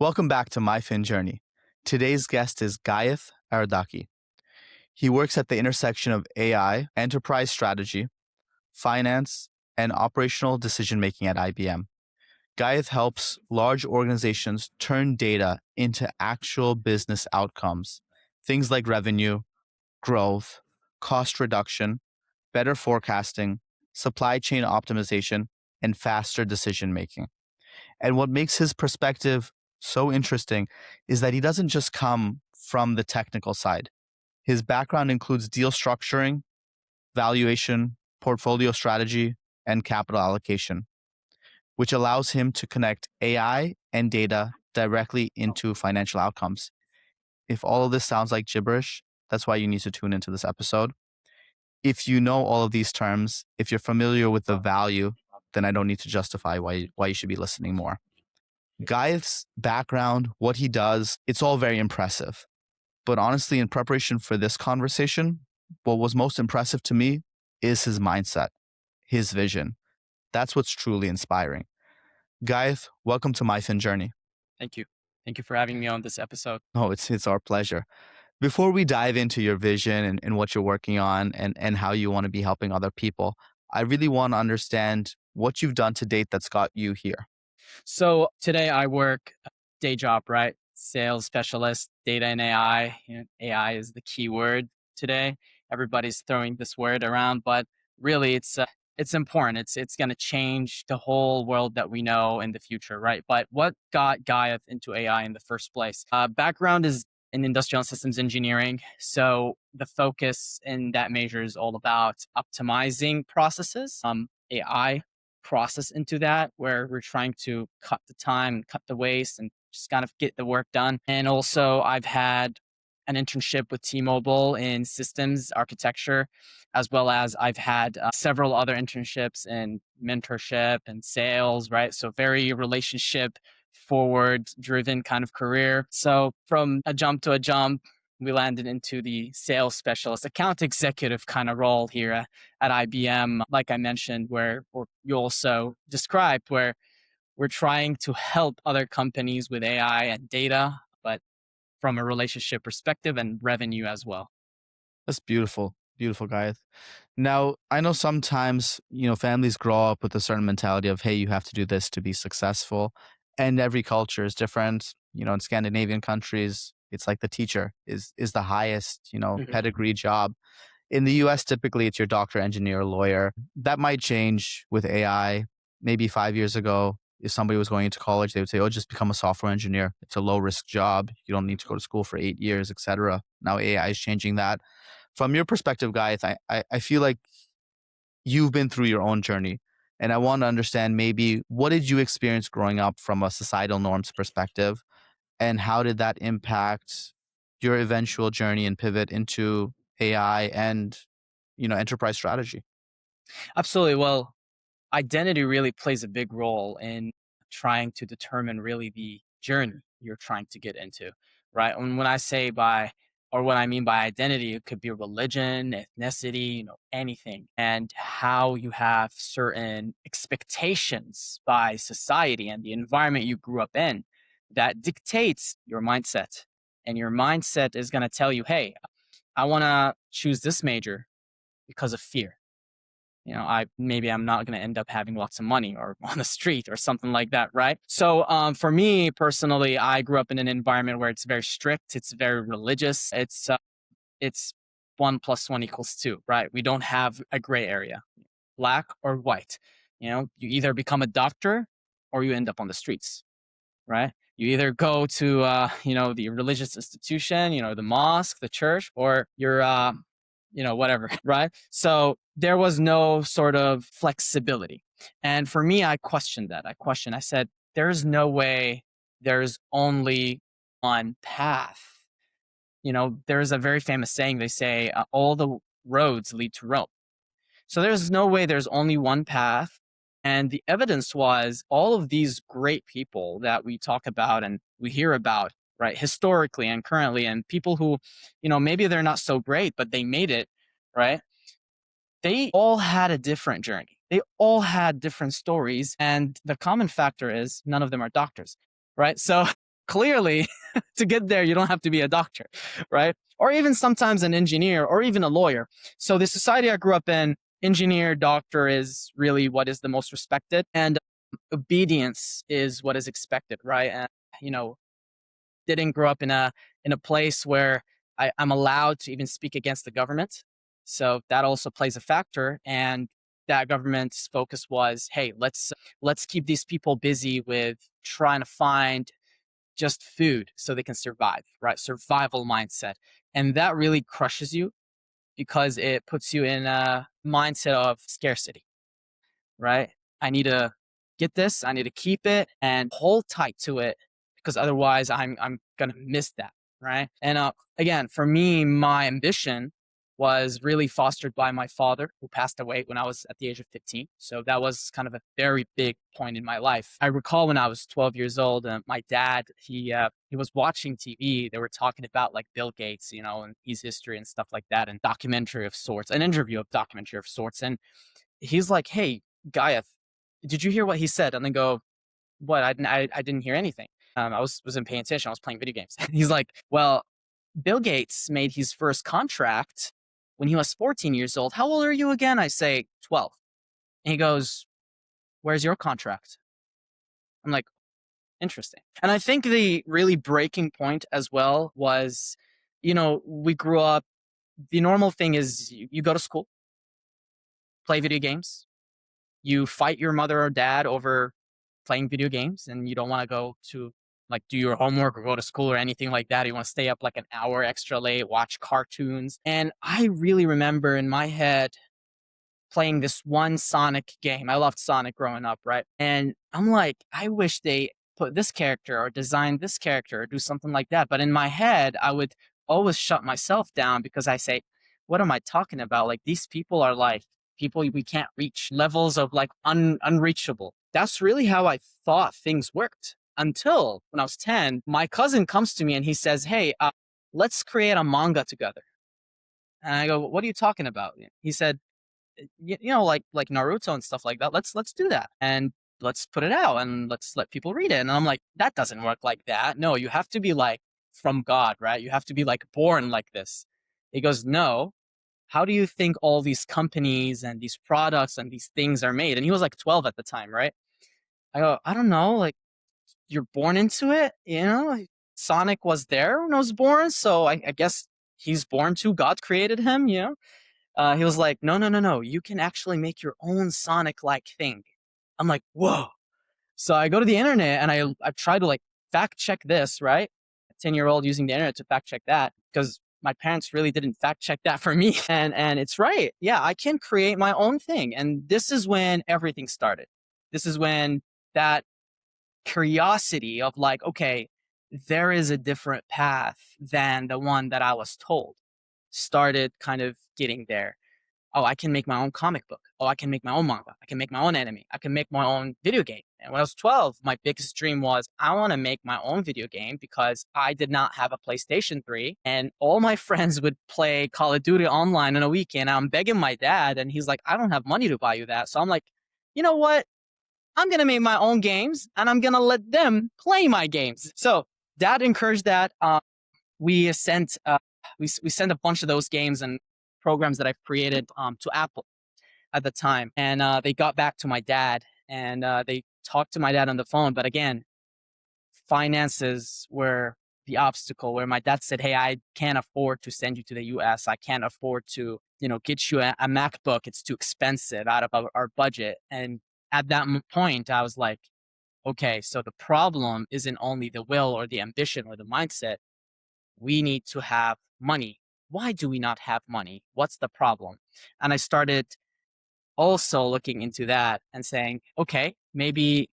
Welcome back to MyFinJourney. Today's guest is Ghiath Arodaki. He works at the intersection of AI, enterprise strategy, finance, and operational decision-making at IBM. Ghiath helps large organizations turn data into actual business outcomes, things like revenue, growth, cost reduction, better forecasting, supply chain optimization, and faster decision-making. And what makes his perspective so interesting is that he doesn't just come from the technical side. His background includes deal structuring, valuation, portfolio strategy, and capital allocation, which allows him to connect AI and data directly into financial outcomes. If all of this sounds like gibberish, that's why you need to tune into this episode. If you know all of these terms, if you're familiar with the value, then I don't need to justify why you should be listening more. Guy's background, what he does, it's all very impressive. But honestly, in preparation for this conversation, what was most impressive to me is his mindset, his vision. That's what's truly inspiring. Ghiath, welcome to MyFinJourney. Thank you. Thank you for having me on this episode. Oh, it's our pleasure. Before we dive into your vision and what you're working on and how you want to be helping other people, I really want to understand what you've done to date that's got you here. So today I work day job, right? Sales specialist, data and AI. AI is the key word today. Everybody's throwing this word around, but really it's important. It's going to change the whole world that we know in the future, right? But what got Ghiath into AI in the first place? Background is in industrial systems engineering. So the focus in that major is all about optimizing processes. AI process into that where we're trying to cut the time, cut the waste, and just kind of get the work done. And also, I've had an internship with T-Mobile in systems architecture, as well as I've had several other internships in mentorship and sales, right? So very relationship forward driven kind of career. So from a jump to a jump, we landed into the sales specialist account executive kind of role here at IBM, like I mentioned, where or you also described, where we're trying to help other companies with AI and data, but from a relationship perspective and revenue as well. That's beautiful. Beautiful, guys. Now, I know sometimes, families grow up with a certain mentality of, hey, you have to do this to be successful. And every culture is different. In Scandinavian countries, it's like the teacher is the highest, Mhm. pedigree job. In the US, typically it's your doctor, engineer, lawyer. That might change with AI. Maybe 5 years ago, if somebody was going into college, they would say, oh, just become a software engineer. It's a low risk job. You don't need to go to school for 8 years, etc. Now AI is changing that. From your perspective, guys, I feel like you've been through your own journey. And I want to understand maybe what did you experience growing up from a societal norms perspective? And how did that impact your eventual journey and pivot into AI and, enterprise strategy? Absolutely. Well, identity really plays a big role in trying to determine really the journey you're trying to get into, right? When I say by, or what I mean by identity, it could be religion, ethnicity, anything, and how you have certain expectations by society and the environment you grew up in that dictates your mindset. And your mindset is going to tell you, hey, I want to choose this major because of fear. I'm not going to end up having lots of money or on the street or something like that, right? So for me personally, I grew up in an environment where it's very strict, it's very religious, it's 1 + 1 = 2, right? We don't have a gray area, black or white. You either become a doctor or you end up on the streets, right? You either go to the religious institution, the mosque, the church, or you're whatever, right? So there was no sort of flexibility. And for me, I questioned that. I said, there's no way there's only one path. There's a very famous saying, they say, all the roads lead to Rome. So there's no way there's only one path. And the evidence was all of these great people that we talk about and we hear about, right, historically and currently, and people who, maybe they're not so great, but they made it, right? They all had a different journey. They all had different stories. And the common factor is none of them are doctors, right? So clearly to get there, you don't have to be a doctor, right? Or even sometimes an engineer or even a lawyer. So the society I grew up in, engineer, doctor is really what is the most respected, and obedience is what is expected, right? And, you know, didn't grow up in a place where I'm allowed to even speak against the government. So that also plays a factor. And that government's focus was, hey, let's keep these people busy with trying to find just food so they can survive, right? Survival mindset. And that really crushes you because it puts you in a mindset of scarcity, right? I need to get this, I need to keep it and hold tight to it because otherwise I'm gonna miss that, right? And again, for me, my ambition was really fostered by my father, who passed away when I was at the age of 15. So that was kind of a very big point in my life. I recall when I was 12 years old, my dad, he was watching TV. They were talking about like Bill Gates, you know, and his history and stuff like that, and documentary of sorts, an interview of documentary of sorts. And he's like, "Hey, Ghiath, did you hear what he said?" And then go, "What? I didn't hear anything. I wasn't paying attention. I was playing video games." He's like, "Well, Bill Gates made his first contract when he was 14 years old. How old are you again?" I say, 12. And he goes, "Where's your contract?" I'm like, interesting. And I think the really breaking point as well was, you know, we grew up, the normal thing is you go to school, play video games, you fight your mother or dad over playing video games, and you don't want to go to like do your homework or go to school or anything like that. You want to stay up like an hour extra late, watch cartoons. And I really remember in my head playing this one Sonic game. I loved Sonic growing up, right? And I'm like, I wish they put this character or designed this character or do something like that. But in my head, I would always shut myself down because I say, what am I talking about? Like these people are like people we can't reach, levels of like unreachable. That's really how I thought things worked until when I was 10, my cousin comes to me and he says, hey, let's create a manga together. And I go, what are you talking about? He said, you know, like Naruto and stuff like that. Let's do that and let's put it out and let's let people read it. And I'm like, that doesn't work like that. No, you have to be like from God, right? You have to be like born like this. He goes, no. How do you think all these companies and these products and these things are made? And he was like 12 at the time, right? I go, I don't know. Like you're born into it, you know? Sonic was there when I was born, so I guess he's born too. God created him, you know? He was like, no, no, no, no. You can actually make your own Sonic-like thing. I'm like, whoa. So I go to the internet and I try to like fact check this, right? A 10-year-old using the internet to fact check that because my parents really didn't fact check that for me. And it's right. Yeah, I can create my own thing. And this is when everything started. This is when that curiosity of like, okay, there is a different path than the one that I was told started kind of getting there. Oh, I can make my own comic book. Oh, I can make my own manga. I can make my own anime. I can make my own video game. And when I was 12, my biggest dream was I want to make my own video game because I did not have a PlayStation 3 and all my friends would play Call of Duty online on a weekend. I'm begging my dad and he's like, I don't have money to buy you that. So I'm like, you know what? I'm going to make my own games and I'm going to let them play my games. So dad encouraged that. We sent we sent a bunch of those games and programs that I've created to Apple at the time, and they got back to my dad, and they talked to my dad on the phone. But again, finances were the obstacle. Where my dad said, "Hey, I can't afford to send you to the U.S. I can't afford to, you know, get you a MacBook. It's too expensive out of our budget." And at that point, I was like, "Okay, so the problem isn't only the will or the ambition or the mindset. We need to have money. Why do we not have money? What's the problem?" And I started also looking into that and saying, okay, maybe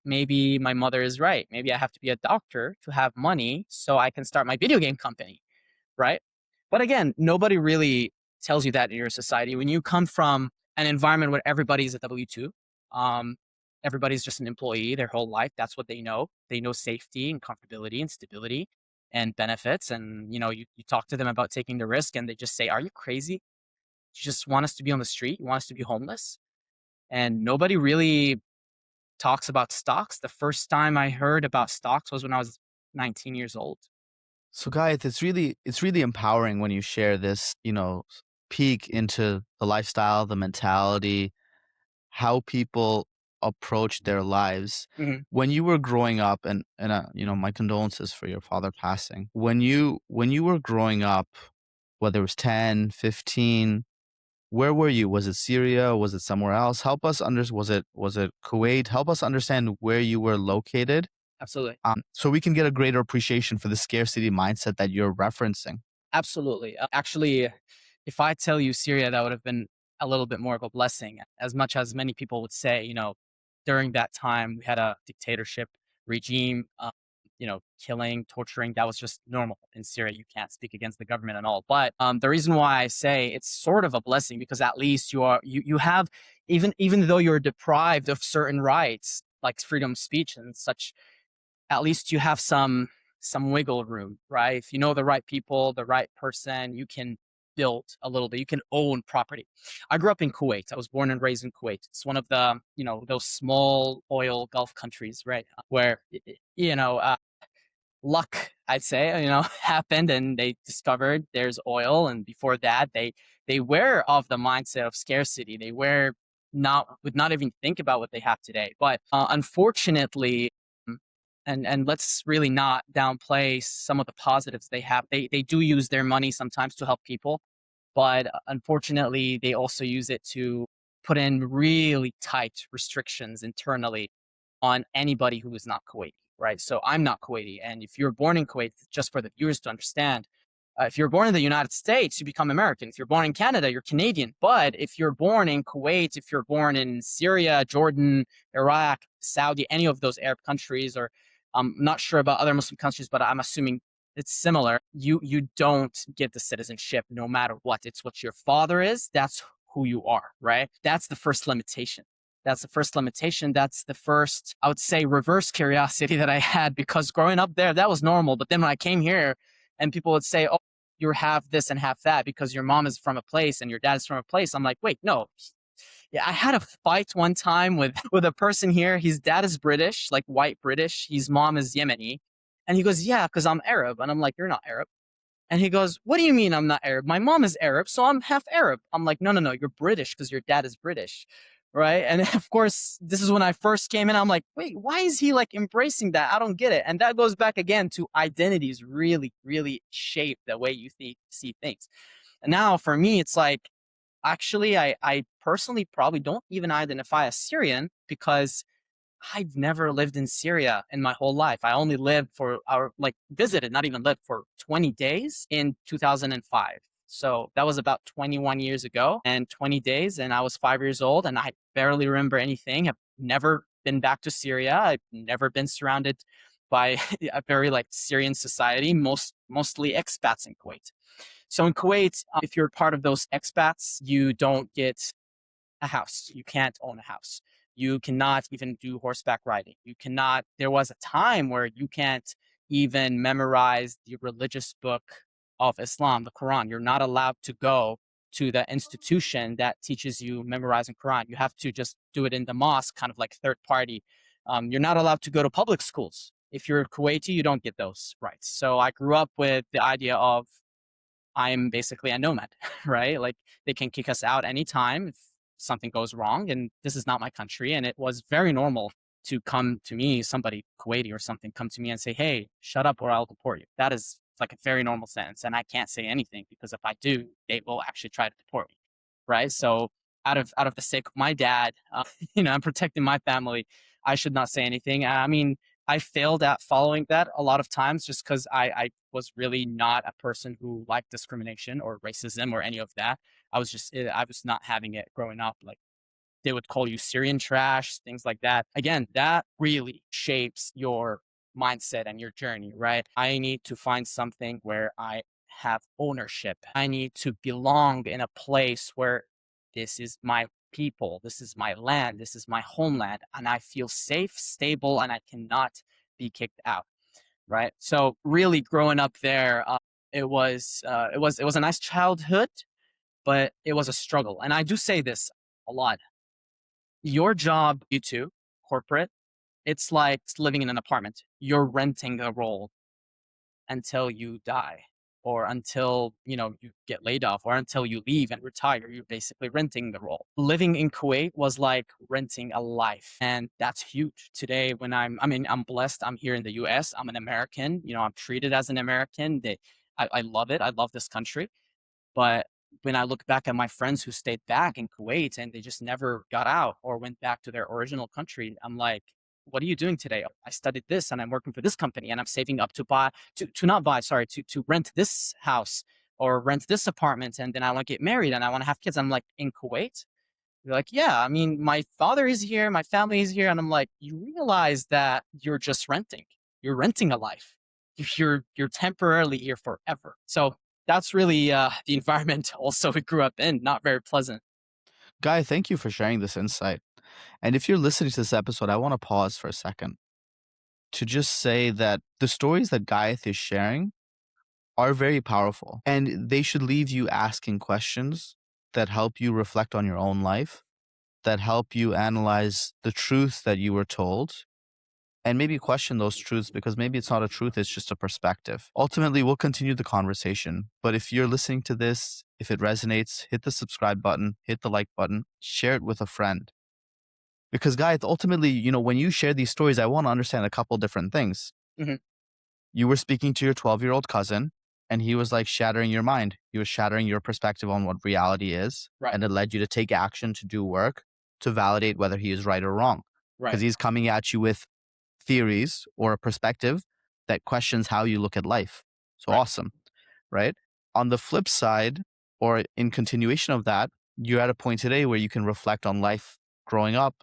my mother is right. Maybe I have to be a doctor to have money so I can start my video game company, right? But again, nobody really tells you that in your society. When you come from an environment where everybody's a W-2, um, everybody's just an employee their whole life. That's what they know. They know safety and comfortability and stability and benefits. And, you know, you talk to them about taking the risk and they just say, are you crazy? You just want us to be on the street? You want us to be homeless? And nobody really talks about stocks. The first time I heard about stocks was when I was 19 years old. So, Guyeth, it's really empowering when you share this, peek into the lifestyle, the mentality, how people approach their lives. Mhm. When you were growing up, and my condolences for your father passing. When you were growing up, whether it was 10, 15, where were you? Was it Syria? Was it somewhere else? Help us was it Kuwait? Help us understand where you were located, Absolutely. so we can get a greater appreciation for the scarcity mindset that you're referencing. Absolutely. Actually, if I tell you Syria, that would have been a little bit more of a blessing. As much as many people would say, during that time we had a dictatorship regime, killing, torturing. That was just normal in Syria. You can't speak against the government and all. But the reason why I say it's sort of a blessing because at least you have, even though you're deprived of certain rights like freedom of speech and such, at least you have some wiggle room, right? If you know the right people, the right person, you can build a little bit. You can own property. I grew up in Kuwait. I was born and raised in Kuwait. It's one of the, those small oil Gulf countries, right? Where, luck, I'd say, happened and they discovered there's oil. And before that, they were of the mindset of scarcity. They were would not even think about what they have today. But unfortunately, mm, and let's really not downplay some of the positives they have. They do use their money sometimes to help people, but unfortunately, they also use it to put in really tight restrictions internally on anybody who is not Kuwaiti, right? So I'm not Kuwaiti. And if you're born in Kuwait, just for the viewers to understand, if you're born in the United States, you become American. If you're born in Canada, you're Canadian. But if you're born in Kuwait, if you're born in Syria, Jordan, Iraq, Saudi, any of those Arab countries, or I'm not sure about other Muslim countries, but I'm assuming it's similar. You don't get the citizenship no matter what. It's what your father is. That's who you are, right? That's the first limitation. That's the first limitation. That's the first, I would say, reverse curiosity that I had because growing up there, that was normal. But then when I came here and people would say, oh, you have this and have that because your mom is from a place and your dad is from a place. I'm like, wait, no. Yeah, I had a fight one time with with a person here. His dad is British, like white British. His mom is Yemeni. And he goes, yeah, because I'm Arab. And I'm like, you're not Arab. And he goes, what do you mean I'm not Arab? My mom is Arab, so I'm half Arab. I'm like, no, no, no, you're British because your dad is British. Right. And of course, this is when I first came in. I'm like, wait, why is he like embracing that? I don't get it. And that goes back again to identities really, really shape the way you see things. And now for me, it's like, actually, I personally probably don't even identify as Syrian because I've never lived in Syria in my whole life. I only lived for visited, not even lived for 20 days in 2005. So that was about 21 years ago and 20 days. And I was 5 years old and I barely remember anything. I've never been back to Syria. I've never been surrounded by a very like Syrian society, mostly expats in Kuwait. So in Kuwait, if you're part of those expats, you don't get a house. You can't own a house. You cannot even do horseback riding. You cannot, there was a time where you can't even memorize the religious book of Islam, the Quran. You're not allowed to go to the institution that teaches you memorizing Quran. You have to just do it in the mosque, kind of like third party. You're not allowed to go to public schools. If you're Kuwaiti, you don't get those rights. So I grew up with the idea of I'm basically a nomad, right? Like they can kick us out anytime if something goes wrong, and this is not my country. And it was very normal to come to me, somebody Kuwaiti or something, come to me and say, "Hey, shut up, or I'll deport you." That is like a very normal sentence, and I can't say anything because if I do, they will actually try to deport me, right? So out of the sake of my dad, I'm protecting my family. I should not say anything. I mean, I failed at following that a lot of times just because I was really not a person who liked discrimination or racism or any of that. I was not having it growing up. Like they would call you Syrian trash, things like that. Again, that really shapes your mindset and your journey, right? I need to find something where I have ownership. I need to belong in a place where this is my people, this is my land, this is my homeland, and I feel safe, stable, and I cannot be kicked out, right? So really growing up there, it was a nice childhood, but it was a struggle. And I do say this a lot. Your job, you too, corporate, it's like living in an apartment. You're renting a role. until you die, or until, you get laid off, or until you leave and retire. You're basically renting the role. Living in Kuwait was like renting a life, and that's huge. Today, when I'm blessed. I'm here in the US. I'm an American. I'm treated as an American. I love it. I love this country. But when I look back at my friends who stayed back in Kuwait and they just never got out or went back to their original country, I'm like, what are you doing today? I studied this and I'm working for this company and I'm saving up to buy, to not buy, sorry, to rent this house or rent this apartment. And then I want to get married and I want to have kids. I'm like, in Kuwait? They're like, yeah, I mean, my father is here, my family is here. And I'm like, you realize that you're just renting. You're renting a life. You're temporarily here forever. So that's really the environment also we grew up in, not very pleasant. Guy, thank you for sharing this insight. And if you're listening to this episode, I want to pause for a second to just say that the stories that Ghiath is sharing are very powerful, and they should leave you asking questions that help you reflect on your own life, that help you analyze the truths that you were told, and maybe question those truths because maybe it's not a truth, it's just a perspective. Ultimately, we'll continue the conversation. But if you're listening to this, if it resonates, hit the subscribe button, hit the like button, share it with a friend. Because, guys, ultimately, when you share these stories, I want to understand a couple different things. Hmm. You were speaking to your 12-year-old cousin, and he was like shattering your mind. He was shattering your perspective on what reality is. Right. And it led you to take action, to do work, to validate whether he is right or wrong. Because Right. he's coming at you with theories or a perspective that questions how you look at life. So Right. awesome, right? On the flip side, or in continuation of that, you're at a point today where you can reflect on life growing up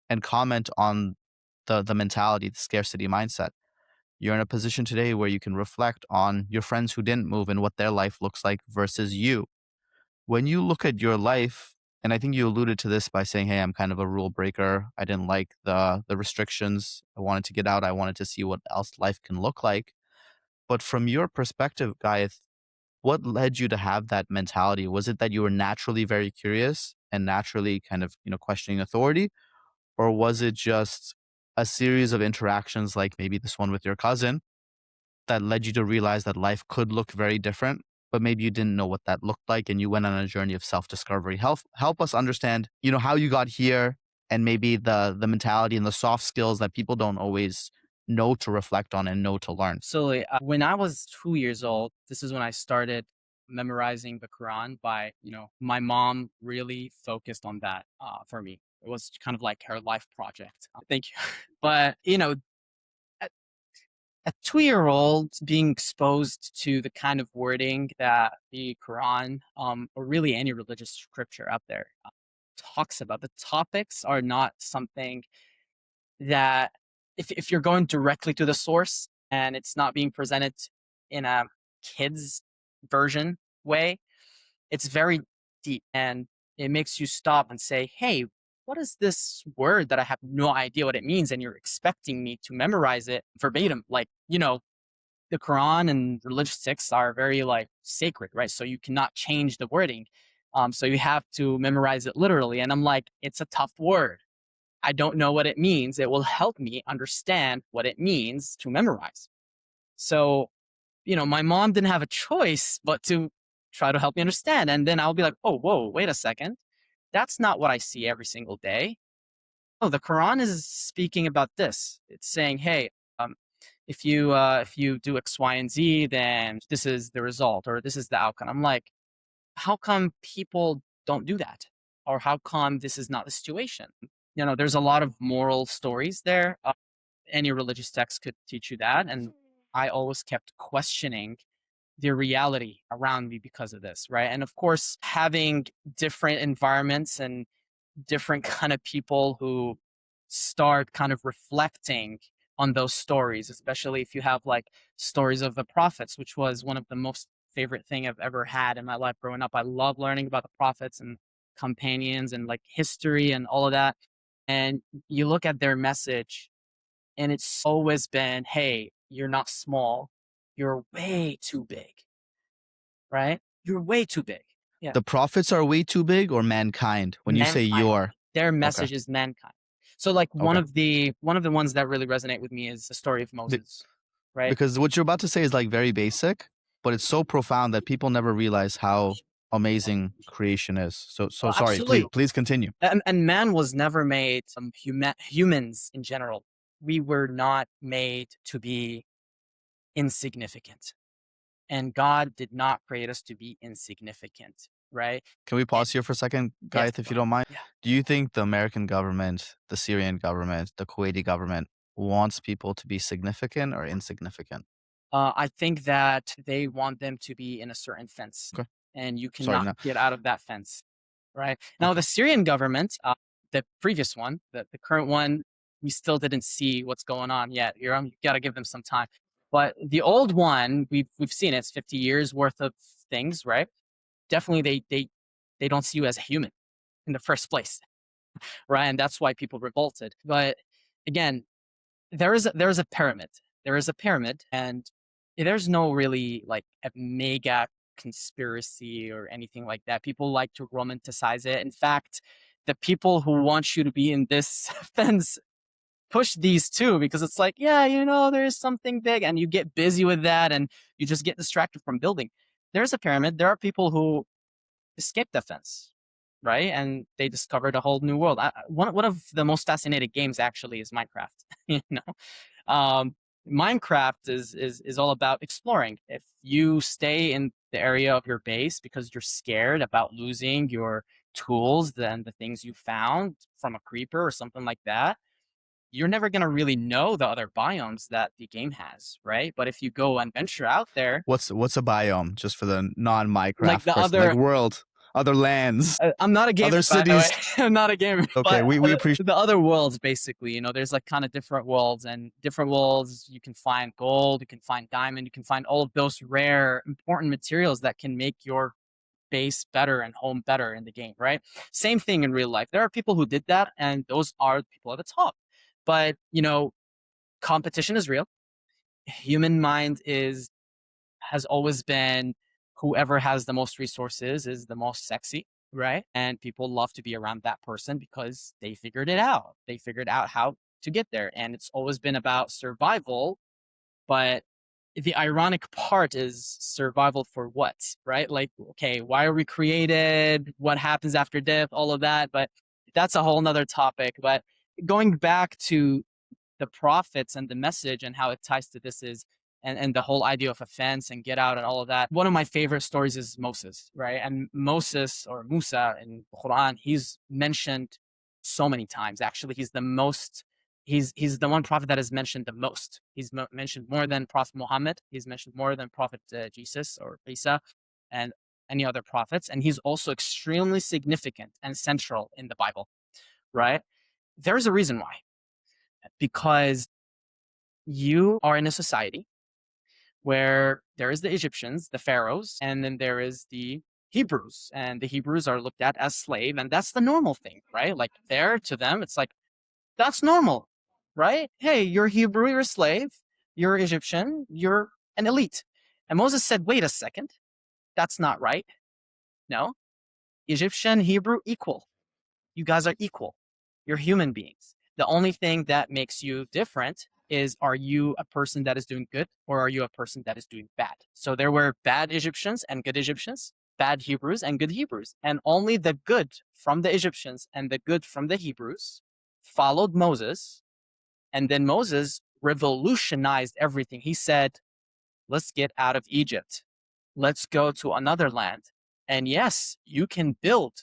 and comment on the mentality, the scarcity mindset. You're in a position today where you can reflect on your friends who didn't move and what their life looks like versus you. When you look at your life, and I think you alluded to this by saying, hey, I'm kind of a rule breaker. I didn't like the restrictions. I wanted to get out. I wanted to see what else life can look like. But from your perspective, Guyeth, what led you to have that mentality? Was it that you were naturally very curious and naturally kind of, questioning authority? Or was it just a series of interactions like maybe this one with your cousin that led you to realize that life could look very different, but maybe you didn't know what that looked like and you went on a journey of self-discovery? Help us understand, how you got here and maybe the mentality and the soft skills that people don't always know to reflect on and know to learn. So when I was 2 years old, this is when I started memorizing the Quran by, my mom really focused on that for me. It was kind of like her life project. Thank you. But, at a 2-year-old being exposed to the kind of wording that the Quran, or really any religious scripture out there, talks about, the topics are not something that, if you're going directly to the source and it's not being presented in a kid's version way, it's very deep and it makes you stop and say, hey, what is this word that I have no idea what it means? And you're expecting me to memorize it verbatim. Like, the Quran and religious texts are very like sacred, right? So you cannot change the wording. So you have to memorize it literally. And I'm like, it's a tough word. I don't know what it means. It will help me understand what it means to memorize. So, my mom didn't have a choice but to try to help me understand. And then I'll be like, oh, whoa, wait a second. That's not what I see every single day. Oh, the Quran is speaking about this. It's saying, hey, if you do X, Y, and Z, then this is the result or this is the outcome. I'm like, how come people don't do that? Or how come this is not the situation? There's a lot of moral stories there. Any religious text could teach you that. And I always kept questioning the reality around me because of this, right? And of course, having different environments and different kind of people who start kind of reflecting on those stories, especially if you have like stories of the prophets, which was one of the most favorite thing I've ever had in my life growing up. I love learning about the prophets and companions and like history and all of that. And you look at their message and it's always been, hey, you're not small. You're way too big, right? You're way too big. Yeah. The prophets are way too big, or mankind when you say Mankind. you're? Their Okay. message is mankind. So like one Okay. of the ones that really resonate with me is the story of Th- Moses. right? Because what you're about to say is like very basic, but it's so profound that people never realize how amazing creation is. So Oh, sorry, absolutely. please continue. And man was never made, humans in general, we were not made to be insignificant. And God did not create us to be insignificant, right? Can we And pause here for a second, yes, Ghiath, if go you ahead. don't mind? Yeah. Do you think the American government, the Syrian government, the Kuwaiti government wants people to be significant or insignificant? I think that they want them to be in a certain fence, Okay. and you Sorry, cannot no. get out of that fence, right? Now, Okay. the Syrian government, the previous one, the current one, we still didn't see what's going on yet. You got to give them some time. But the old one, we've seen it. It's 50 years worth of things, right? Definitely, they don't see you as a human in the first place, right? And that's why people revolted. But again, there is a pyramid. There is a pyramid, and there's no really like a mega conspiracy or anything like that. People like to romanticize it. In fact, the people who want you to be in this fence push these too, because it's like, yeah, there's something big, and you get busy with that, and you just get distracted from building. There's a pyramid. There are people who escape the fence, right? And they discovered a whole new world. One of the most fascinating games actually is Minecraft. you know, um, Minecraft is all about exploring. If you stay in the area of your base because you're scared about losing your tools and the things you found from a creeper or something like that, you're never gonna really know the other biomes that the game has, right? But if you go and venture out there, What's a biome just for the like non-Minecraft the person? Like other world, other lands, I'm not a other gamer, by the way. cities. I'm not a gamer, Okay, but we appreciate. the other worlds, basically, there's like kind of different worlds, and different worlds, you can find gold, you can find diamond, you can find all of those rare, important materials that can make your base better and home better in the game, right? Same thing in real life. There are people who did that, and those are the people at the top. But, competition is real. Human mind has always been whoever has the most resources is the most sexy, right? And people love to be around that person because they figured it out. They figured out how to get there. And it's always been about survival. But the ironic part is survival for what, right? Like, okay, why are we created? What happens after death? All of that. But that's a whole nother topic. But going back to the prophets and the message and how it ties to this is and the whole idea of offense and get out and all of that. One of my favorite stories is Moses, right? And Moses or Musa in the Quran, he's mentioned so many times. Actually, he's the one prophet that is mentioned the most. He's mentioned more than Prophet Muhammad. He's mentioned more than Prophet Jesus or Isa and any other prophets. And he's also extremely significant and central in the Bible, right? There's a reason why, because you are in a society where there is the Egyptians, the pharaohs, and then there is the Hebrews, and the Hebrews are looked at as slave, and that's the normal thing, right? Like there to them, it's like that's normal, right? Hey, you're Hebrew, you're a slave, you're Egyptian, you're an elite. And Moses said, wait a second, that's not right. No, Egyptian, Hebrew, equal. You guys are equal. You're human beings. The only thing that makes you different is, are you a person that is doing good, or are you a person that is doing bad? So there were bad Egyptians and good Egyptians, bad Hebrews and good Hebrews. And only the good from the Egyptians and the good from the Hebrews followed Moses. And then Moses revolutionized everything. He said, let's get out of Egypt. Let's go to another land. And yes, you can build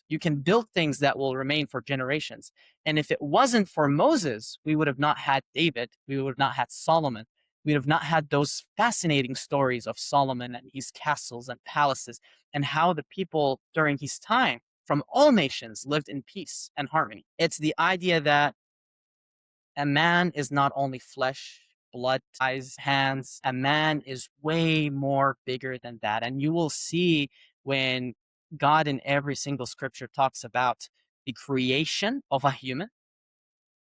things that will remain for generations. And if it wasn't for Moses, we would have not had David. We would have not had Solomon. We would have not had those fascinating stories of Solomon and his castles and palaces, and how the people during his time from all nations lived in peace and harmony. It's the idea that a man is not only flesh, blood, eyes, hands. A man is way more bigger than that. And you will see when God in every single scripture talks about the creation of a human,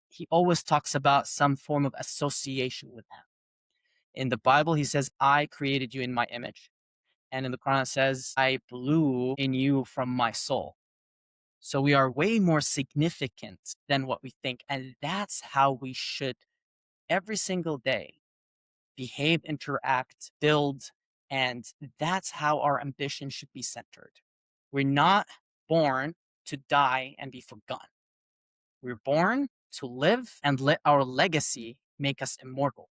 he always talks about some form of association with him. In the Bible, he says, I created you in my image. And in the Quran, it says, I blew in you from my soul. So we are way more significant than what we think. And that's how we should every single day behave, interact, build, and that's how our ambition should be centered. We're not born to die and be forgotten. We're born to live and let our legacy make us immortal.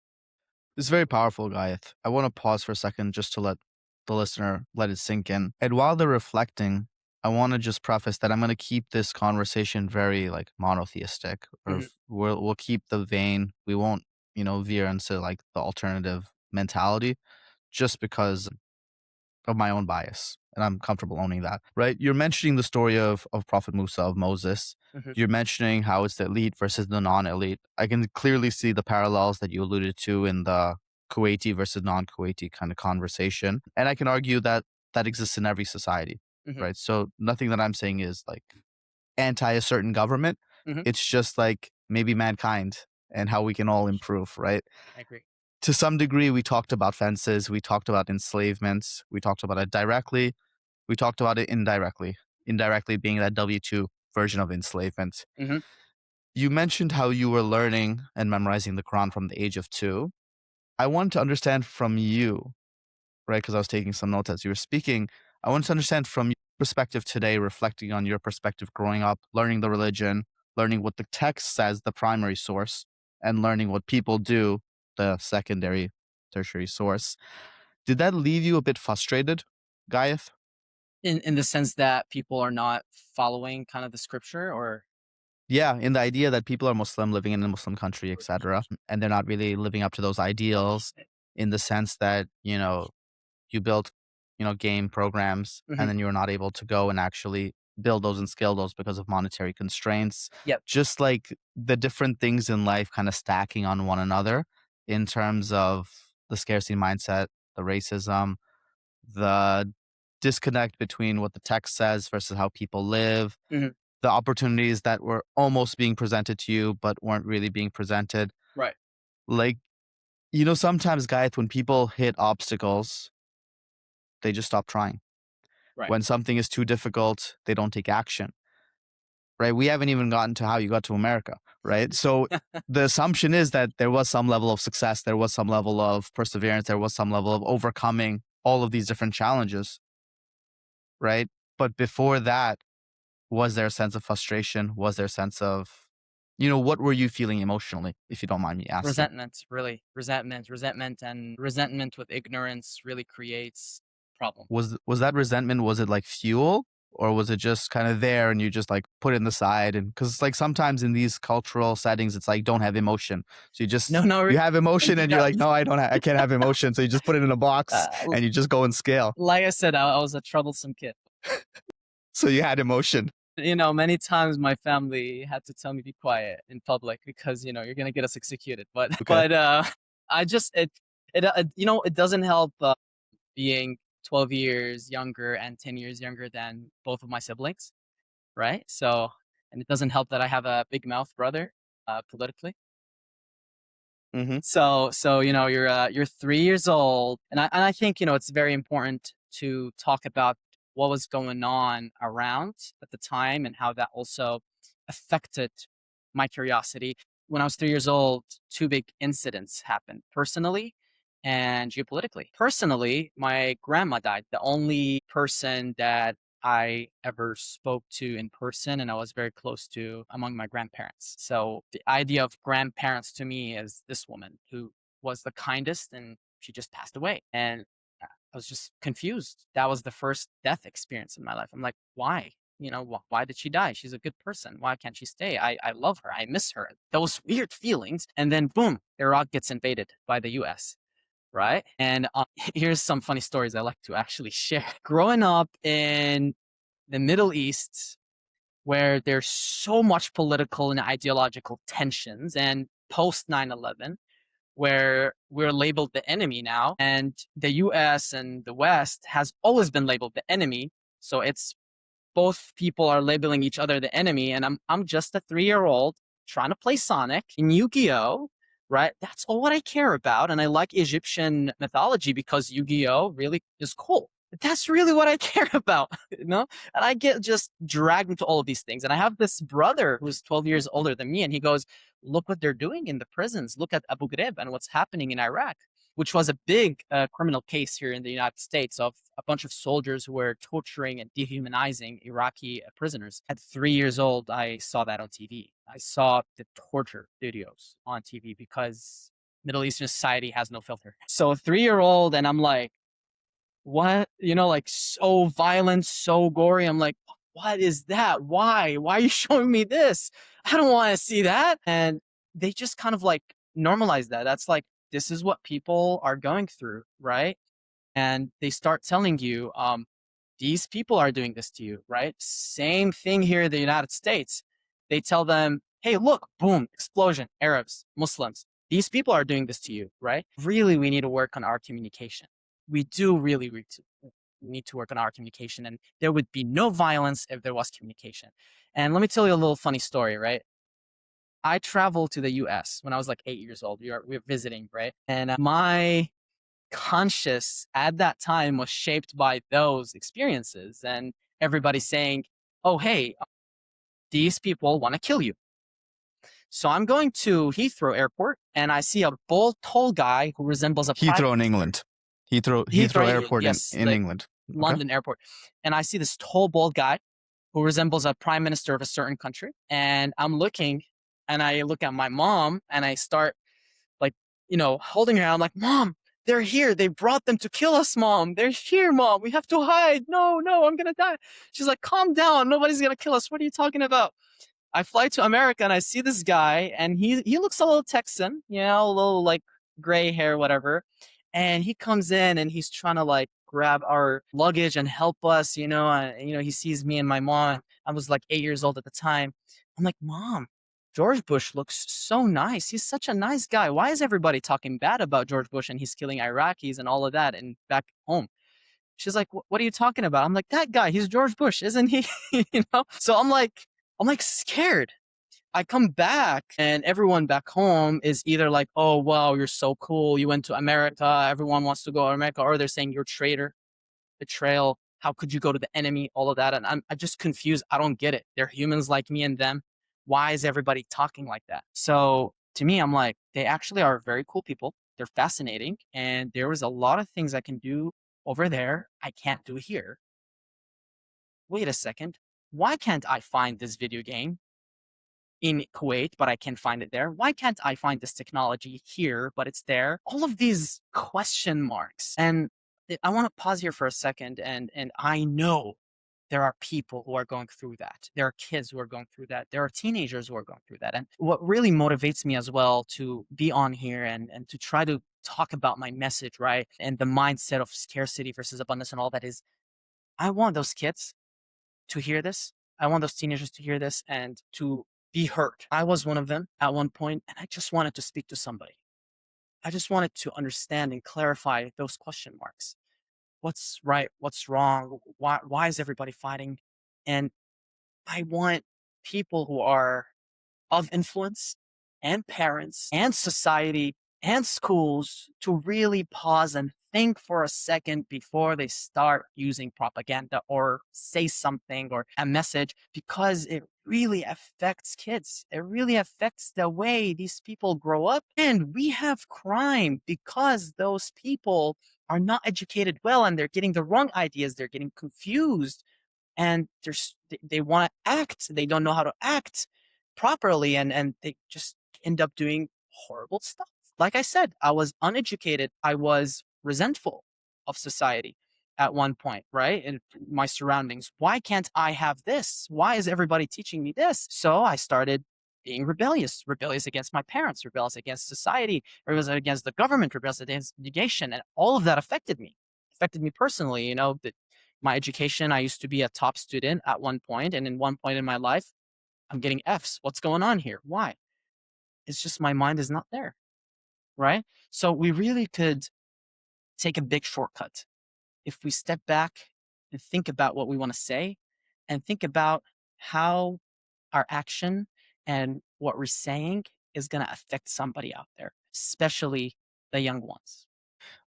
It's very powerful, Ghiath. I want to pause for a second just to let the listener let it sink in. And while they're reflecting, I want to just preface that I'm going to keep this conversation very like monotheistic, or Mhm. we'll keep the vein. We won't, veer into like the alternative mentality just because of my own bias. And I'm comfortable owning that, right? You're mentioning the story of Prophet Musa, of Moses. Mhm. You're mentioning how it's the elite versus the non-elite. I can clearly see the parallels that you alluded to in the Kuwaiti versus non-Kuwaiti kind of conversation. And I can argue that that exists in every society, Mhm. right? So nothing that I'm saying is like anti a certain government. Mhm. It's just like maybe mankind and how we can all improve, right? I agree. To some degree, we talked about fences, we talked about enslavement, we talked about it directly, we talked about it indirectly, indirectly being that W-2 version of enslavement. Mhm. You mentioned how you were learning and memorizing the Quran from the age of 2. I want to understand from you, right? Because I was taking some notes as you were speaking. I want to understand from your perspective today, reflecting on your perspective growing up, learning the religion, learning what the text says, the primary source, and learning what people do, the secondary, tertiary source. Did that leave you a bit frustrated, Gaiath? In the sense that people are not following kind of the scripture, or Yeah, in the idea that people are Muslim living in a Muslim country, etc., and they're not really living up to those ideals in the sense that, you built, game programs and Mhm. then you're not able to go and actually build those and scale those because of monetary constraints. Yep. Just like the different things in life kind of stacking on one another in terms of the scarcity mindset, the racism, the disconnect between what the text says versus how people live, Mhm. the opportunities that were almost being presented to you but weren't really being presented. Right. Like, sometimes, guys, when people hit obstacles, they just stop trying. Right. When something is too difficult, they don't take action, right? We haven't even gotten to how you got to America, right? So the assumption is that there was some level of success, there was some level of perseverance, there was some level of overcoming all of these different challenges, right? But before that, was there a sense of frustration? Was there a sense of, what were you feeling emotionally, if you don't mind me asking? Resentment, really. Resentment, and resentment with ignorance really creates problem. Was that resentment, was it like fuel? Or was it just kind of there and you just like put it in the side? And because like sometimes in these cultural settings, it's like don't have emotion. So No, no, you have emotion and you're no. like, no, I can't have emotion. So you just put it in a box Uh, and you just go and scale. like I said, I was a troublesome kid. So you had emotion. Many times my family had to tell me be quiet in public because you're gonna get us executed. But Okay. but I just it doesn't help being 12 years younger and 10 years younger than both of my siblings, right? So, and it doesn't help that I have a big mouth brother, politically. Mm-hmm. So you're 3 years old, and I think it's very important to talk about what was going on around at the time and how that also affected my curiosity. When I was 3 years old, two big incidents happened personally and geopolitically. Personally, my grandma died, the only person that I ever spoke to in person and I was very close to among my grandparents. So the idea of grandparents to me is this woman who was the kindest and she just passed away. And I was just confused. That was the first death experience in my life. I'm like, why? Why did she die? She's a good person. Why can't she stay? I love her. I miss her. Those weird feelings. And then boom, Iraq gets invaded by the US. Right. And here's some funny stories I like to actually share. Growing up in the Middle East, where there's so much political and ideological tensions, and post 9/11, where we're labeled the enemy now, and the US and the West has always been labeled the enemy. So it's both people are labeling each other the enemy, and I'm just a 3-year-old trying to play Sonic in Yu-Gi-Oh! Right? That's all what I care about, and I like Egyptian mythology because Yu-Gi-Oh! Really is cool. That's really what I care about, And I get just dragged into all of these things. And I have this brother who's 12 years older than me, and he goes, "Look what they're doing in the prisons. Look at Abu Ghraib and what's happening in Iraq." which was a big criminal case here in the United States of a bunch of soldiers who were torturing and dehumanizing Iraqi prisoners. At 3 years old, I saw that on TV. I saw the torture videos on TV because Middle Eastern society has no filter. So a 3-year-old, and I'm like, what? Like so violent, so gory. I'm like, what is that? Why? Why are you showing me this? I don't want to see that. And they just kind of like normalize that. That's like, this is what people are going through, right? And they start telling you, these people are doing this to you, right? Same thing here in the United States. They tell them, hey, look, boom, explosion, Arabs, Muslims. These people are doing this to you, right? Really, we need to work on our communication. We do really need to work on our communication, and there would be no violence if there was communication. And let me tell you a little funny story, right? I traveled to the US when I was like 8 years old. We were visiting, right? And my conscious at that time was shaped by those experiences, and everybody saying, oh, hey, these people want to kill you. So I'm going to Heathrow Airport, and I see a bald, tall guy who resembles a Heathrow in England. Heathrow Airport yes, in England. Okay. London Airport. And I see this tall, bald guy who resembles a prime minister of a certain country. And I'm looking, and I look at my mom, and I start like, holding her. I'm like, Mom, they're here. They brought them to kill us, Mom. They're here, Mom. We have to hide. No, I'm going to die. She's like, calm down. Nobody's going to kill us. What are you talking about? I fly to America, and I see this guy, and he looks a little Texan, a little like gray hair, whatever. And he comes in, and he's trying to like grab our luggage and help us, he sees me and my mom. I was like 8 years old at the time. I'm like, Mom, George Bush looks so nice. He's such a nice guy. Why is everybody talking bad about George Bush and he's killing Iraqis and all of that and back home? She's like, what are you talking about? I'm like, that guy, he's George Bush, isn't he? So I'm like scared. I come back, and everyone back home is either like, oh, wow, you're so cool. You went to America. Everyone wants to go to America. Or they're saying you're a traitor, betrayal. How could you go to the enemy? All of that. And I'm just confused. I don't get it. They're humans like me and them. Why is everybody talking like that? So to me, I'm like, they actually are very cool people. They're fascinating. And there was a lot of things I can do over there I can't do here. Wait a second. Why can't I find this video game in Kuwait, but I can find it there? Why can't I find this technology here, but it's there? All of these question marks. And I want to pause here for a second. And I know there are people who are going through that. There are kids who are going through that. There are teenagers who are going through that. And what really motivates me as well to be on here and to try to talk about my message, right? And the mindset of scarcity versus abundance and all that is, I want those kids to hear this. I want those teenagers to hear this and to be heard. I was one of them at one point, and I just wanted to speak to somebody. I just wanted to understand and clarify those question marks. What's right? What's wrong? Why is everybody fighting? And I want people who are of influence and parents and society and schools to really pause and think for a second before they start using propaganda or say something or a message, because it really affects kids. It really affects the way these people grow up. And we have crime because those people are not educated well, and they're getting the wrong ideas. They're getting confused, and they want to act. They don't know how to act properly, and they just end up doing horrible stuff. Like I said, I was uneducated. I was resentful of society at one point, right? And my surroundings. Why can't I have this? Why is everybody teaching me this? So I started being rebellious against my parents, rebellious against society, rebellious against the government, rebellious against education. And all of that affected me personally. My education, I used to be a top student at one point, and in one point in my life, I'm getting Fs. What's going on here? Why? It's just my mind is not there, right? So we really could take a big shortcut if we step back and think about what we want to say and think about how our action and what we're saying is going to affect somebody out there, especially the young ones.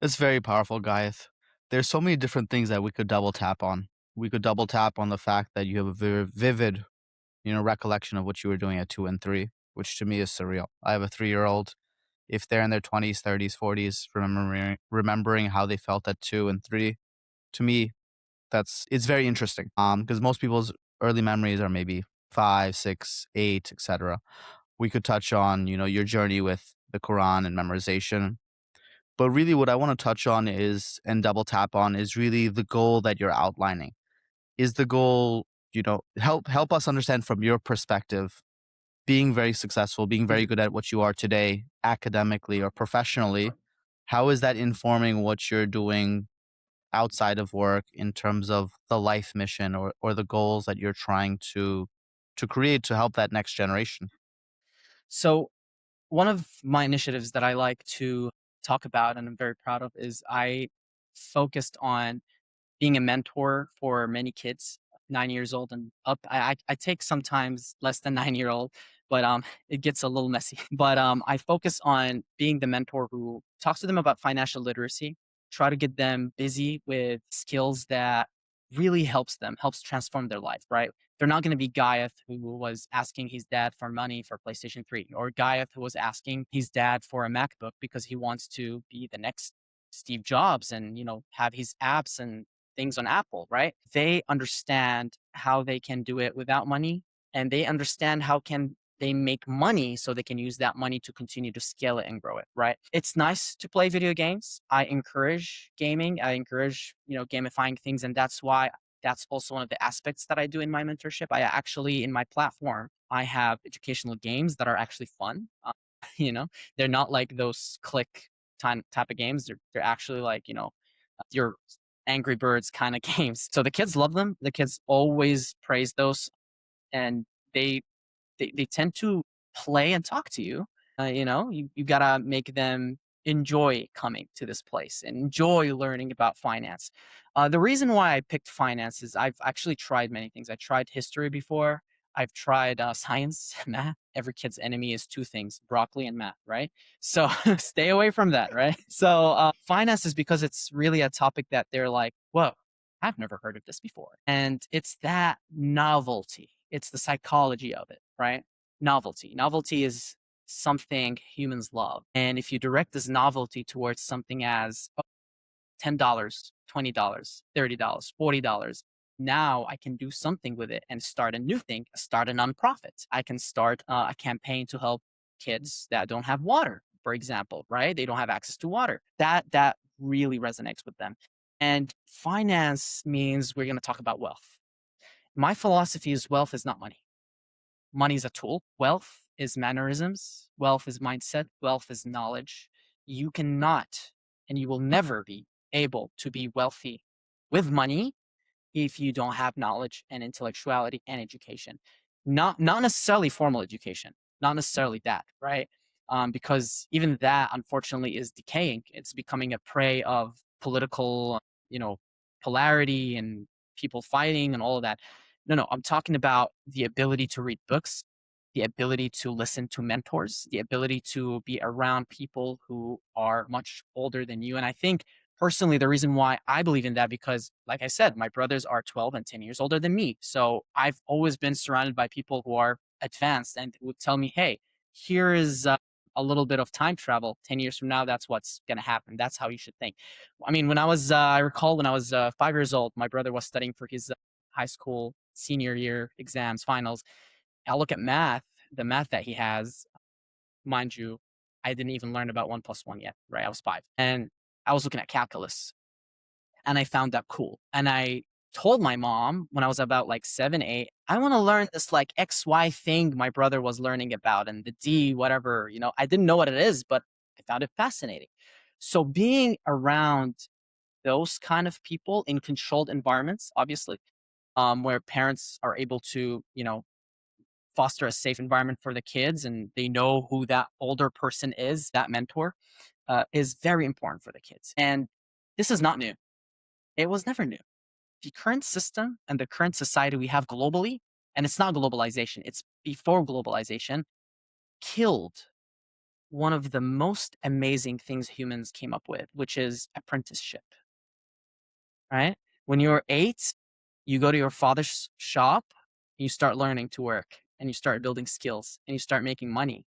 It's very powerful, Ghiath. There's so many different things that we could double tap on. We could double tap on the fact that you have a very vivid, recollection of what you were doing at 2 and 3, which to me is surreal. I have a 3-year-old. if they're in their 20s, 30s, 40s, remembering how they felt at 2 and 3. To me, it's very interesting. Because most people's early memories are maybe 5, 6, 8, etc. We could touch on, your journey with the Quran and memorization. But really what I want to touch on is and double tap on is really the goal that you're outlining. Is the goal, help us understand from your perspective, being very successful, being very Mhm. good at what you are today, academically or professionally, how is that informing what you're doing outside of work in terms of the life mission or the goals that you're trying to create to help that next generation? So one of my initiatives that I like to talk about and I'm very proud of is I focused on being a mentor for many kids, 9 years old and up. I take sometimes less than 9-year-old, but, it gets a little messy. But, I focus on being the mentor who talks to them about financial literacy, try to get them busy with skills that really helps transform their life, right? They're not gonna be Ghiath, who was asking his dad for money for PlayStation 3, or Ghiath, who was asking his dad for a MacBook because he wants to be the next Steve Jobs and, have his apps and things on Apple, right? They understand how they can do it without money, and they understand how can they make money so they can use that money to continue to scale it and grow it, right? It's nice to play video games. I encourage gaming. I encourage, gamifying things, and that's also one of the aspects that I do in my mentorship. I actually in my platform, I have educational games that are actually fun. You know, they're not like those click time type of games. They're actually like, your Angry Birds kind of games. So the kids love them. The kids always praise those, and they they tend to play and talk to you. You gotta make them enjoy coming to this place and enjoy learning about finance. The reason why I picked finance is I've actually tried many things. I tried history before. I've tried science, math. Every kid's enemy is two things: broccoli and math, right? So stay away from that, right? So finance is because it's really a topic that they're like, whoa, I've never heard of this before. And it's that novelty. It's the psychology of it, right? Novelty. Novelty is something humans love. And if you direct this novelty towards something as $10, $20, $30, $40, now I can do something with it and start a new thing, start a nonprofit. I can start a campaign to help kids that don't have water, for example, right? They don't have access to water. That really resonates with them. And finance means we're going to talk about wealth. My philosophy is wealth is not money. Money is a tool. Wealth is mannerisms. Wealth is mindset. Wealth is knowledge. You cannot and you will never be able to be wealthy with money if you don't have knowledge and intellectuality and education. Not necessarily formal education, not necessarily that, right? Because even that, unfortunately, is decaying. It's becoming a prey of political, you know, polarity and people fighting and all of that. No, I'm talking about the ability to read books, the ability to listen to mentors, the ability to be around people who are much older than you. And I think personally, the reason why I believe in that, because like I said, my brothers are 12 and 10 years older than me. So I've always been surrounded by people who are advanced and would tell me, hey, here is a little bit of time travel. 10 years from now, that's what's going to happen. That's how you should think. I mean, I recall when I was 5 years old, my brother was studying for his high school senior year exams, finals. I look at math, the math that he has, mind you, I didn't even learn about one plus one yet, right? I was 5. And I was looking at calculus and I found that cool. And I told my mom when I was about like 7, 8, I want to learn this like XY thing my brother was learning about and the D, whatever, I didn't know what it is, but I found it fascinating. So being around those kind of people in controlled environments, obviously, where parents are able to, foster a safe environment for the kids and they know who that older person is, that mentor, is very important for the kids. And this is not new. It was never new. The current system and the current society we have globally, and it's not globalization, it's before globalization, killed one of the most amazing things humans came up with, which is apprenticeship, right? When you're 8, you go to your father's shop, you start learning to work, and you start building skills, and you start making money.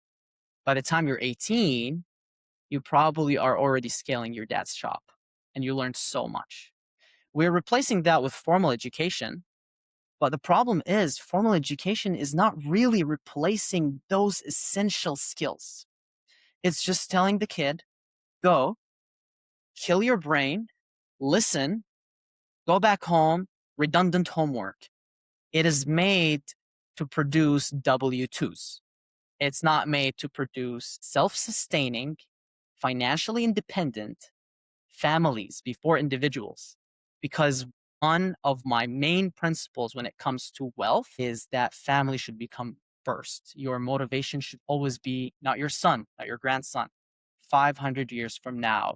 By the time you're 18, you probably are already scaling your dad's shop and you learned so much. We're replacing that with formal education. But the problem is, formal education is not really replacing those essential skills. It's just telling the kid, go, kill your brain, listen, go back home, redundant homework. It is made to produce W-2s. It's not made to produce self-sustaining, financially independent families before individuals. Because one of my main principles when it comes to wealth is that family should become first. Your motivation should always be not your son, not your grandson. 500 years from now,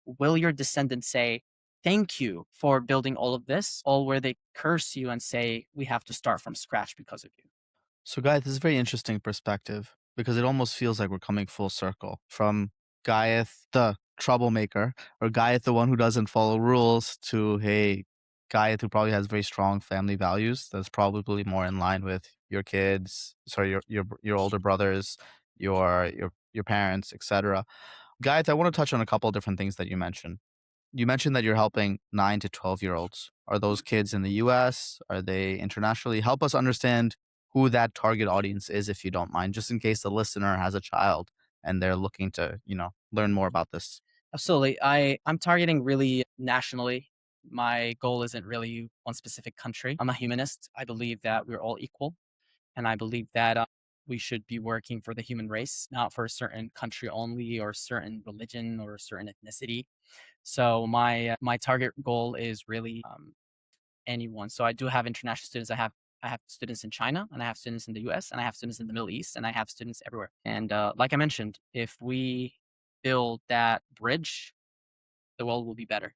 will your descendants say, thank you for building all of this, or will they curse you and say, we have to start from scratch because of you? So, Guy, this is a very interesting perspective because it almost feels like we're coming full circle from Ghiath, the troublemaker, or Ghiath, the one who doesn't follow rules, to, hey, Ghiath, who probably has very strong family values. That's probably more in line with your kids, sorry, your older brothers, your parents, etc. Ghiath, I want to touch on a couple of different things that you mentioned. You mentioned that you're helping 9 to 12-year-olds. Are those kids in the US? Are they internationally? Help us understand who that target audience is, if you don't mind, just in case the listener has a child and they're looking to, learn more about this. Absolutely. I'm targeting really nationally. My goal isn't really one specific country. I'm a humanist. I believe that we're all equal. And I believe that we should be working for the human race, not for a certain country only or a certain religion or a certain ethnicity. So my target goal is really anyone. So I do have international students. I have students in China, and I have students in the U.S., and I have students in the Middle East, and I have students everywhere. And like I mentioned, if we build that bridge, the world will be better.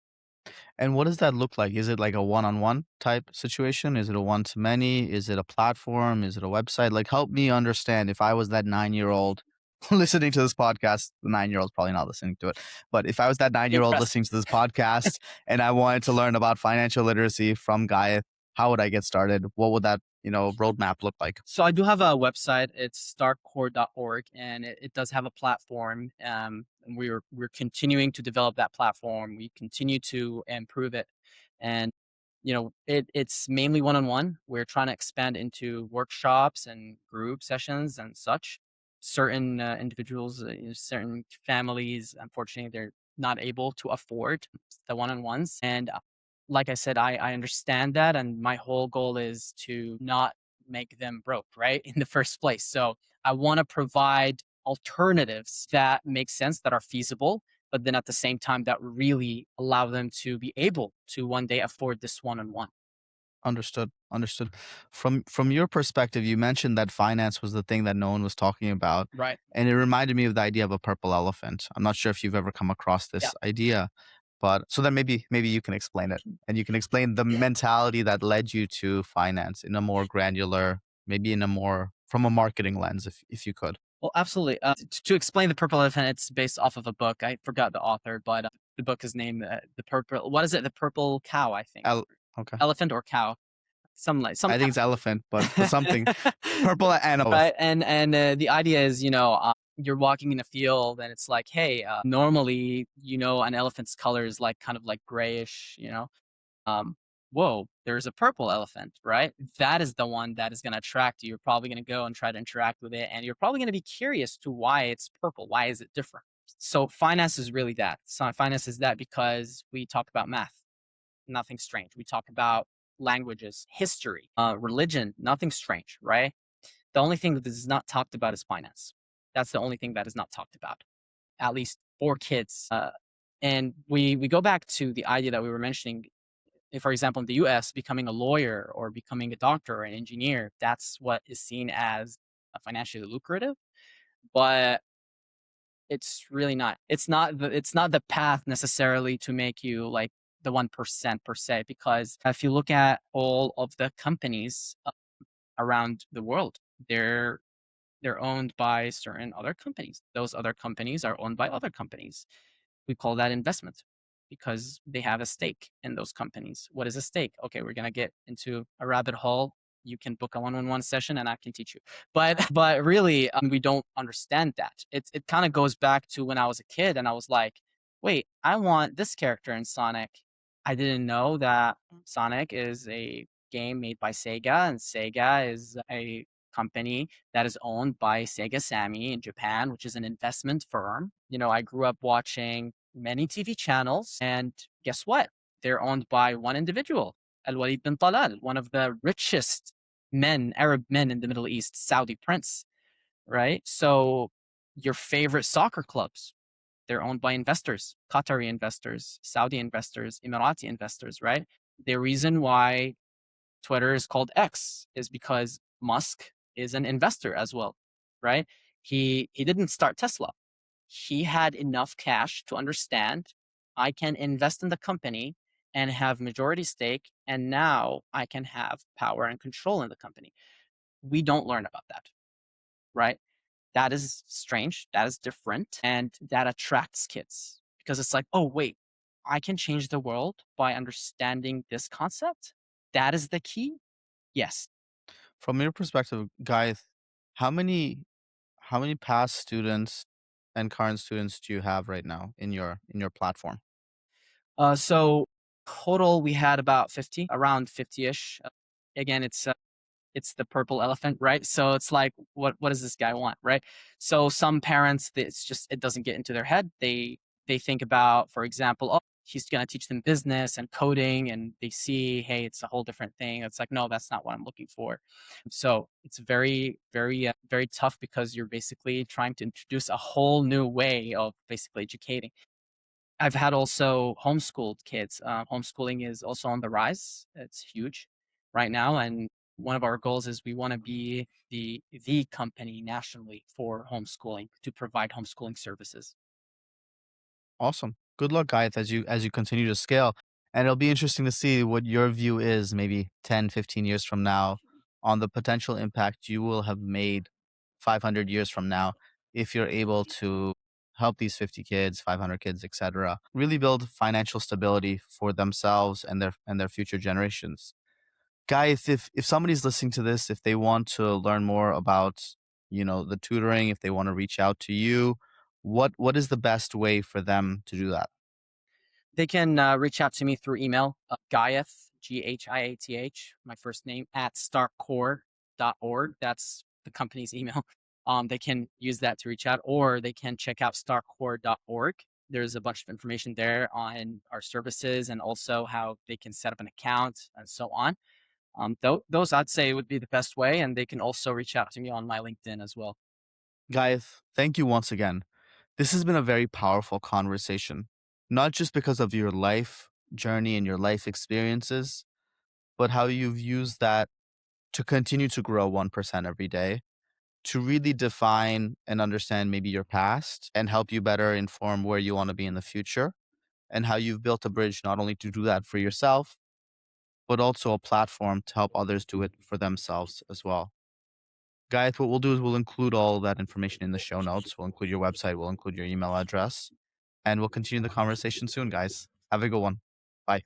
And what does that look like? Is it like a one-on-one type situation? Is it a one-to-many? Is it a platform? Is it a website? Like, help me understand if I was that 9-year-old listening to this podcast. The 9-year-old's probably not listening to it, but if I was that 9-year-old Impressive. listening to this podcast and I wanted to learn about financial literacy from Guy, how would I get started? What would that, roadmap look like? So I do have a website. It's starkcore.org, and it does have a platform. And we're continuing to develop that platform. We continue to improve it, and it's mainly one-on-one. We're trying to expand into workshops and group sessions and such. Certain individuals, certain families, unfortunately, they're not able to afford the one-on-ones. And like I said, I understand that. And my whole goal is to not make them broke, right? In the first place. So I want to provide alternatives that make sense, that are feasible, but then at the same time that really allow them to be able to one day afford this one-on-one. Understood. Understood. From your perspective, you mentioned that finance was the thing that no one was talking about, Right. and it reminded me of the idea of a purple elephant. I'm not sure if you've ever come across Yeah. this idea, but so then maybe you can explain it, and you can explain the mentality that led you to finance in a more granular, maybe in a more from a marketing lens, if you could. Well, absolutely. To explain the purple elephant, it's based off of a book. I forgot the author, but the book is named the purple. What is it? The purple cow, I think. Okay. Elephant or cow, some I think it's elephant, but something purple and right. And the idea is, you're walking in a field, and it's like, hey, normally, an elephant's color is like kind of like grayish, um, whoa, there's a purple elephant, right? That is the one that is going to attract you. You're probably going to go and try to interact with it, and you're probably going to be curious to why it's purple. Why is it different? So finance is really that. So finance is that because we talk about math, nothing strange. We talk about languages, history, religion, nothing strange, right? The only thing that is not talked about is finance. That's the only thing that is not talked about, at least for kids. And we go back to the idea that we were mentioning. If, for example, in the US, becoming a lawyer or becoming a doctor or an engineer, that's what is seen as financially lucrative. But it's really not. It's not the path necessarily to make you like the 1% per se, because if you look at all of the companies around the world, they're they're owned by certain other companies. Those other companies are owned by other companies. We call that investment because they have a stake in those companies. What is a stake? Okay, we're going to get into a rabbit hole You can book a one-on-one session and I can teach you. But really, we don't understand that. It kind of goes back to when I was a kid and I was like, wait, I want this character in Sonic. I didn't know that Sonic is a game made by Sega, and Sega is a company that is owned by Sega Sammy in Japan, which is an investment firm. I grew up watching many TV channels, and guess what? They're owned by one individual, Al Walid bin Talal, one of the richest men, Arab men in the Middle East, Saudi prince, right? So your favorite soccer clubs, they're owned by investors, Qatari investors, Saudi investors, Emirati investors, right? The reason why Twitter is called X is because Musk is an investor as well, right? He didn't start Tesla. He had enough cash to understand I can invest in the company and have majority stake, and now I can have power and control in the company. We don't learn about that, right? That is strange. That is different. And that attracts kids because it's like, oh, wait, I can change the world by understanding this concept. That is the key. Yes. From your perspective, Guy, how many how many past students and current students do you have right now in your platform? So total, we had about 50, around 50-ish. Again, it's the purple elephant, right? So it's like, what does this guy want, right? So some parents, it's just it doesn't get into their head. They think about, for example, oh, he's gonna teach them business and coding, and they see, hey, it's a whole different thing. It's like, no, that's not what I'm looking for. So it's very, very, very tough because you're basically trying to introduce a whole new way of basically educating. I've had also homeschooled kids. Homeschooling is also on the rise. It's huge right now, and one of our goals is we want to be the company nationally for homeschooling to provide homeschooling services. Awesome. Good luck, Guy, as you continue to scale. And it'll be interesting to see what your view is maybe 10, 15 years from now on the potential impact you will have made 500 years from now if you're able to help these 50 kids, 500 kids, etc., really build financial stability for themselves and their future generations. Guys, if somebody's listening to this, if they want to learn more about, the tutoring, if they want to reach out to you, what is the best way for them to do that? They can reach out to me through email, Ghiath, Ghiath, my first name, at StarkCore.org. That's the company's email. They can use that to reach out, or they can check out StarkCore.org. There's a bunch of information there on our services and also how they can set up an account and so on. Those I'd say would be the best way, and they can also reach out to me on my LinkedIn as well. Guys, thank you once again. This has been a very powerful conversation, not just because of your life journey and your life experiences, but how you've used that to continue to grow 1% every day, to really define and understand maybe your past and help you better inform where you want to be in the future, and how you've built a bridge not only to do that for yourself, but also a platform to help others do it for themselves as well. Guys, what we'll do is we'll include all that information in the show notes. We'll include your website, we'll include your email address, and we'll continue the conversation soon, guys. Have a good one. Bye.